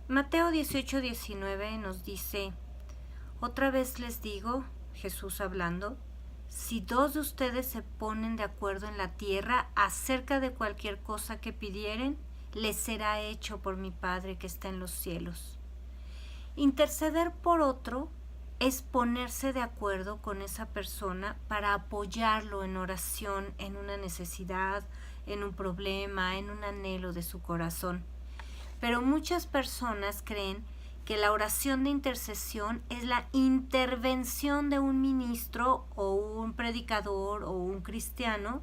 Mateo 18:19 nos dice: otra vez les digo, Jesús hablando, si dos de ustedes se ponen de acuerdo en la tierra acerca de cualquier cosa que pidieren, les será hecho por mi Padre que está en los cielos. Interceder por otro es ponerse de acuerdo con esa persona para apoyarlo en oración, en una necesidad, en un problema, en un anhelo de su corazón. Pero muchas personas creen que la oración de intercesión es la intervención de un ministro o un predicador o un cristiano,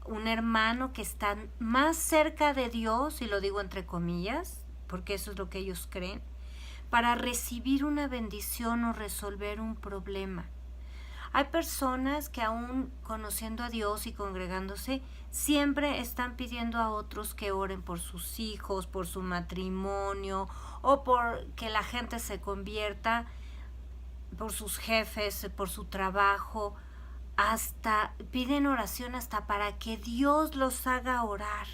un hermano que está más cerca de Dios, y lo digo entre comillas, porque eso es lo que ellos creen, para recibir una bendición o resolver un problema. Hay personas que aún conociendo a Dios y congregándose, siempre están pidiendo a otros que oren por sus hijos, por su matrimonio, o por que la gente se convierta, por sus jefes, por su trabajo. Hasta piden oración hasta para que Dios los haga orar.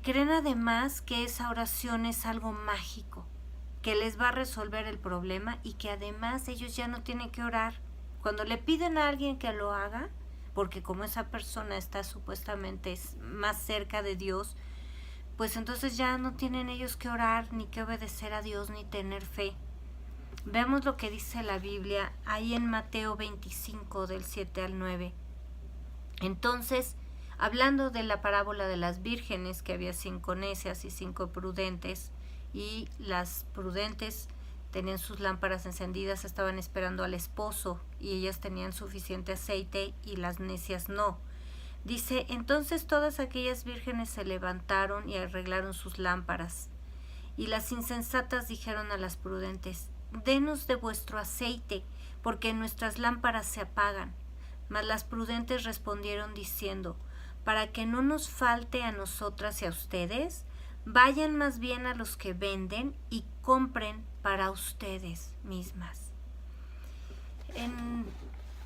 Creen además que esa oración es algo mágico, que les va a resolver el problema y que además ellos ya no tienen que orar. Cuando le piden a alguien que lo haga, porque como esa persona está supuestamente más cerca de Dios, pues entonces ya no tienen ellos que orar, ni que obedecer a Dios, ni tener fe. Veamos lo que dice la Biblia ahí en Mateo 25 del 7 al 9. Entonces, hablando de la parábola de las vírgenes, que había 5 necias y 5 prudentes, y las prudentes tenían sus lámparas encendidas, estaban esperando al esposo, y ellas tenían suficiente aceite y las necias no. Dice: entonces todas aquellas vírgenes se levantaron y arreglaron sus lámparas. Y las insensatas dijeron a las prudentes: denos de vuestro aceite, porque nuestras lámparas se apagan. Mas las prudentes respondieron diciendo: para que no nos falte a nosotras y a ustedes, vayan más bien a los que venden y compren para ustedes mismas.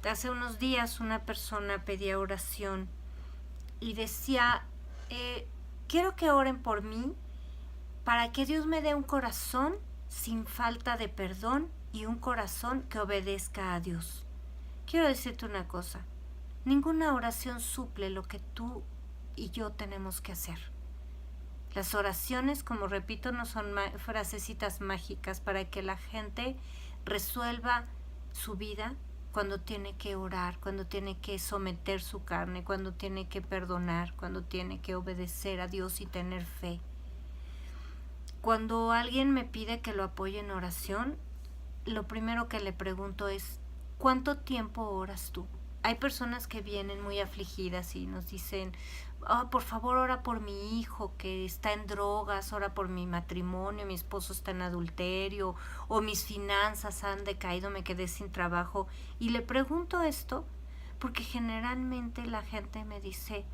Hace unos días una persona pedía oración y decía: quiero que oren por mí para que Dios me dé un corazón sin falta de perdón y un corazón que obedezca a Dios. Quiero decirte una cosa: ninguna oración suple lo que tú y yo tenemos que hacer. Las oraciones, como repito, no son frasecitas mágicas para que la gente resuelva su vida cuando tiene que orar, cuando tiene que someter su carne, cuando tiene que perdonar, cuando tiene que obedecer a Dios y tener fe. Cuando alguien me pide que lo apoye en oración, lo primero que le pregunto es: ¿cuánto tiempo oras tú? Hay personas que vienen muy afligidas y nos dicen: por favor, ora por mi hijo que está en drogas, ora por mi matrimonio, mi esposo está en adulterio, o mis finanzas han decaído, me quedé sin trabajo. Y le pregunto esto porque generalmente la gente me dice: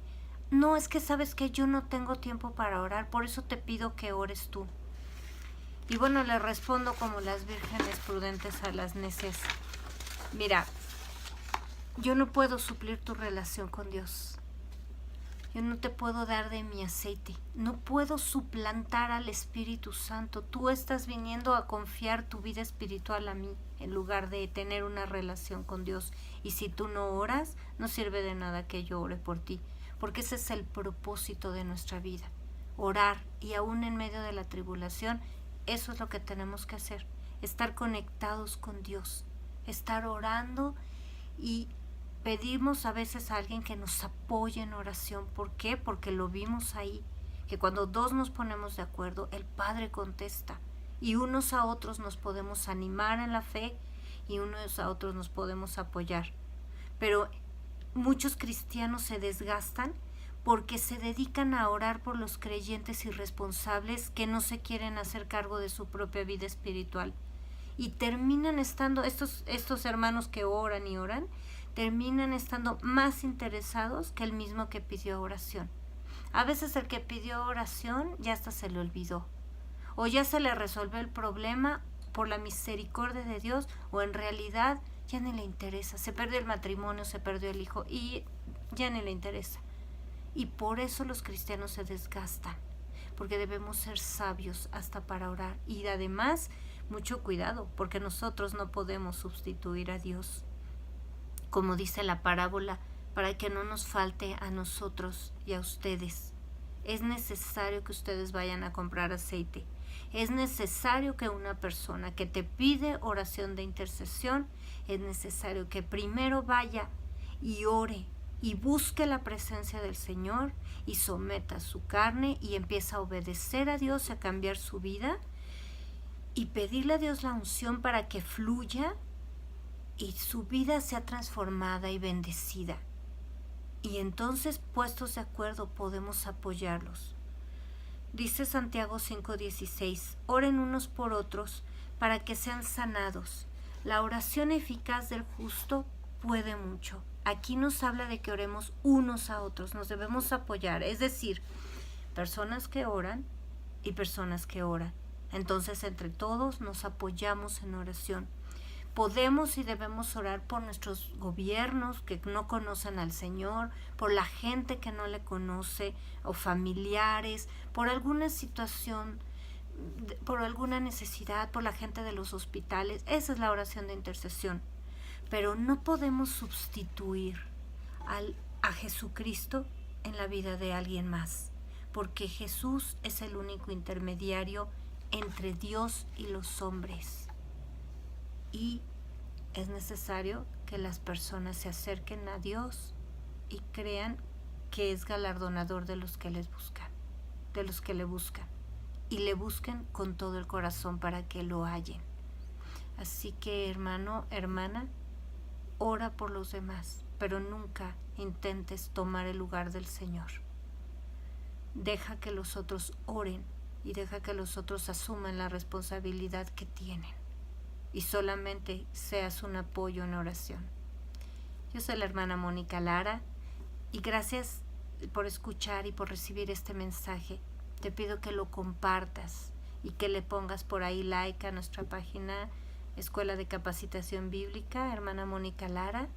no, es que sabes que yo no tengo tiempo para orar, por eso te pido que ores tú. Y bueno, le respondo como las vírgenes prudentes a las necias: mira, yo no puedo suplir tu relación con Dios. Yo no te puedo dar de mi aceite. No puedo suplantar al Espíritu Santo. Tú estás viniendo a confiar tu vida espiritual a mí en lugar de tener una relación con Dios. Y si tú no oras, no sirve de nada que yo ore por ti, porque ese es el propósito de nuestra vida. Orar, y aún en medio de la tribulación, eso es lo que tenemos que hacer. Estar conectados con Dios. Estar orando, y pedimos a veces a alguien que nos apoye en oración. ¿Por qué? Porque lo vimos ahí, que cuando dos nos ponemos de acuerdo, el Padre contesta, y unos a otros nos podemos animar en la fe y unos a otros nos podemos apoyar. Pero muchos cristianos se desgastan porque se dedican a orar por los creyentes irresponsables que no se quieren hacer cargo de su propia vida espiritual, y terminan estando, estos hermanos que oran y oran, terminan estando más interesados que el mismo que pidió oración. A veces el que pidió oración ya hasta se le olvidó, o ya se le resolvió el problema por la misericordia de Dios, o en realidad ya ni le interesa. Se perdió el matrimonio, se perdió el hijo y ya ni le interesa. Y por eso los cristianos se desgastan, porque debemos ser sabios hasta para orar. Y además, mucho cuidado, porque nosotros no podemos sustituir a Dios. Como dice la parábola, para que no nos falte a nosotros y a ustedes. Es necesario que ustedes vayan a comprar aceite. Es necesario que una persona que te pide oración de intercesión, es necesario que primero vaya y ore y busque la presencia del Señor y someta su carne y empieza a obedecer a Dios y a cambiar su vida y pedirle a Dios la unción para que fluya y su vida sea transformada y bendecida. Y entonces, puestos de acuerdo, podemos apoyarlos. Dice Santiago 5:16, oren unos por otros para que sean sanados. La oración eficaz del justo puede mucho. Aquí nos habla de que oremos unos a otros, nos debemos apoyar, es decir, personas que oran y personas que oran. Entonces, entre todos nos apoyamos en oración. Podemos y debemos orar por nuestros gobiernos que no conocen al Señor, por la gente que no le conoce, o familiares, por alguna situación, por alguna necesidad, por la gente de los hospitales. Esa es la oración de intercesión. Pero no podemos sustituir a Jesucristo en la vida de alguien más, porque Jesús es el único intermediario entre Dios y los hombres. Y es necesario que las personas se acerquen a Dios y crean que es galardonador de los que les buscan, de los que le buscan, y le busquen con todo el corazón para que lo hallen. Así que, hermano, hermana, ora por los demás, pero nunca intentes tomar el lugar del Señor. Deja que los otros oren y deja que los otros asuman la responsabilidad que tienen. Y solamente seas un apoyo en oración. Yo soy la hermana Mónica Lara y gracias por escuchar y por recibir este mensaje. Te pido que lo compartas y que le pongas por ahí like a nuestra página Escuela de Capacitación Bíblica, hermana Mónica Lara,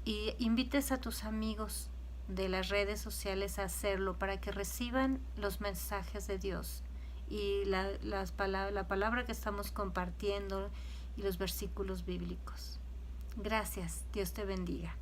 y invites a tus amigos de las redes sociales a hacerlo para que reciban los mensajes de Dios y la palabra que estamos compartiendo y los versículos bíblicos. Gracias, Dios te bendiga.